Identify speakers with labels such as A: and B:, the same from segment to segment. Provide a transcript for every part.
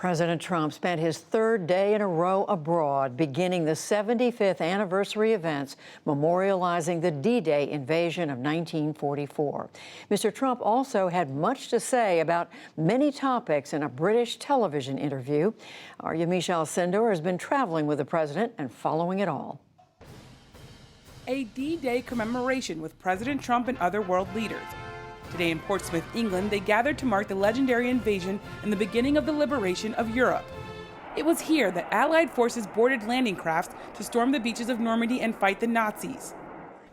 A: President Trump spent his third day in a row abroad, beginning the 75th anniversary events memorializing the D-Day invasion of 1944. Mr. Trump also had much to say about many topics in a British television interview. Our Yamiche Alcindor has been traveling with the president and following it all.
B: A D-Day commemoration with President Trump and other world leaders. Today in Portsmouth, England, they gathered to mark the legendary invasion and the beginning of the liberation of Europe. It was here that Allied forces boarded landing crafts to storm the beaches of Normandy and fight the Nazis.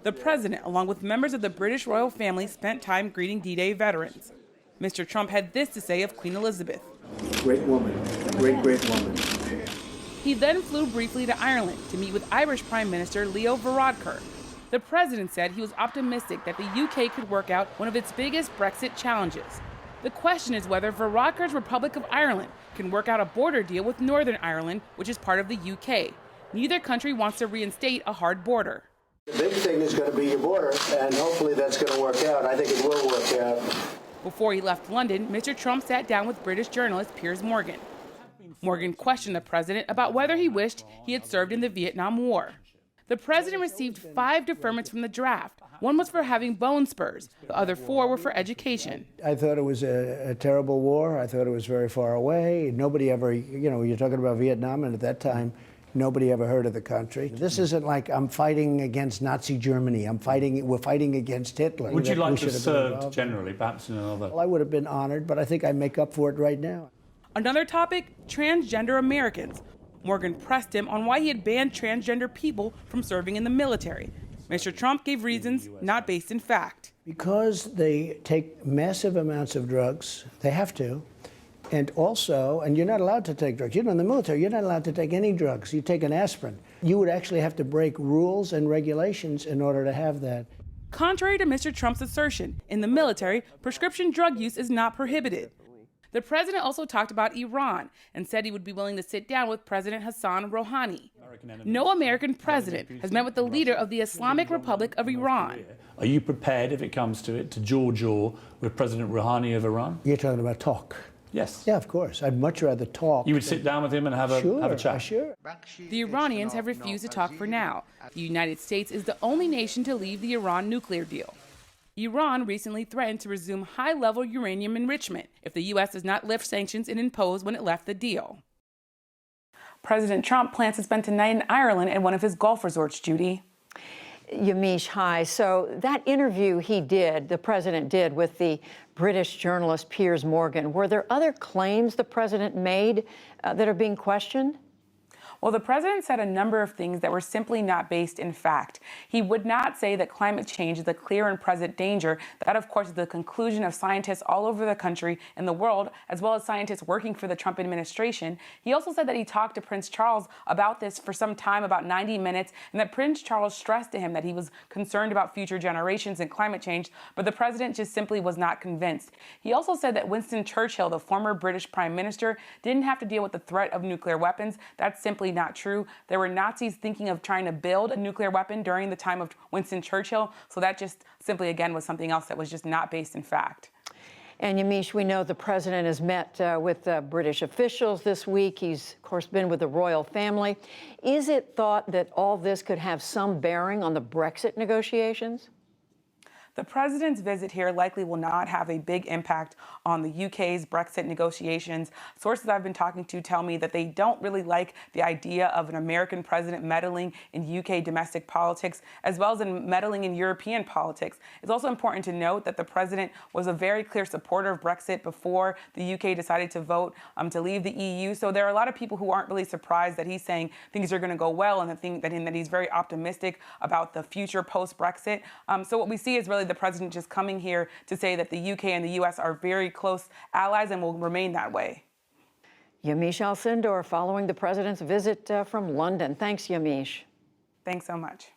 B: The president, along with members of the British royal family, spent time greeting D-Day veterans. Mr. Trump had this to say of Queen Elizabeth.
C: Great woman, great woman.
B: He then flew briefly to Ireland to meet with Irish Prime Minister Leo Varadkar. The president said he was optimistic that the UK could work out one of its biggest Brexit challenges. The question is whether Varadkar's Republic of Ireland can work out a border deal with Northern Ireland, which is part of the UK. Neither country wants to reinstate a hard border.
C: The big thing is going to be your border, and hopefully that's going to work out. I think it will work out.
B: Before he left London, Mr. Trump sat down with British journalist Piers Morgan. Morgan questioned the president about whether he wished he had served in the Vietnam War. The president received 5 deferments from the draft. One was for having bone spurs. The other 4 were for education.
D: I thought it was a terrible war. I thought it was very far away. Nobody ever, you're talking about Vietnam, and at that time, nobody ever heard of the country. This isn't like I'm fighting against Nazi Germany. We're fighting against Hitler.
E: Would you like to have served generally, perhaps in another?
D: Well, I would have been honored, but I think I make up for it right now.
B: Another topic, transgender Americans. Morgan pressed him on why he had banned transgender people from serving in the military. Mr. Trump gave reasons not based in fact.
D: Because they take massive amounts of drugs, they have to, and you're not allowed to take drugs. In the military, you're not allowed to take any drugs. You take an aspirin. You would actually have to break rules and regulations in order to have that.
B: Contrary to Mr. Trump's assertion, in the military, prescription drug use is not prohibited. The president also talked about Iran and said he would be willing to sit down with President Hassan Rouhani. No American president has met with the leader of the Islamic Republic of Iran.
E: Are you prepared, if it comes to it, to jaw with President Rouhani of Iran?
D: You're talking about talk?
E: Yes.
D: Yeah, of course. I'd much rather talk.
E: You would sit down with him and have a chat?
D: Sure.
B: The Iranians have refused to talk for now. The United States is the only nation to leave the Iran nuclear deal. Iran recently threatened to resume high-level uranium enrichment if the U.S. does not lift sanctions it imposed when it left the deal. President Trump plans to spend tonight in Ireland at one of his golf resorts, Judy.
A: Yamiche, hi. So that interview the president did with the British journalist Piers Morgan, were there other claims the president made that are being questioned?
B: Well, the president said a number of things that were simply not based in fact. He would not say that climate change is a clear and present danger. That, of course, is the conclusion of scientists all over the country and the world, as well as scientists working for the Trump administration. He also said that he talked to Prince Charles about this for some time, about 90 minutes, and that Prince Charles stressed to him that he was concerned about future generations and climate change, but the president just simply was not convinced. He also said that Winston Churchill, the former British prime minister, didn't have to deal with the threat of nuclear weapons. That's simply not true. There were Nazis thinking of trying to build a nuclear weapon during the time of Winston Churchill. So that just simply, again, was something else that was just not based in fact.
A: And Yamiche, we know the president has met with British officials this week. He's, of course, been with the royal family. Is it thought that all this could have some bearing on the Brexit negotiations?
B: The president's visit here likely will not have a big impact on the UK's Brexit negotiations. Sources I've been talking to tell me that they don't really like the idea of an American president meddling in UK domestic politics, as well as in meddling in European politics. It's also important to note that the president was a very clear supporter of Brexit before the UK decided to vote to leave the EU. So there are a lot of people who aren't really surprised that he's saying things are going to go well and that he's very optimistic about the future post-Brexit. So what we see is really the president just coming here to say that the UK and the US are very close allies and will remain that way.
A: Yamiche Alcindor following the president's visit from London. Thanks, Yamiche.
B: Thanks so much.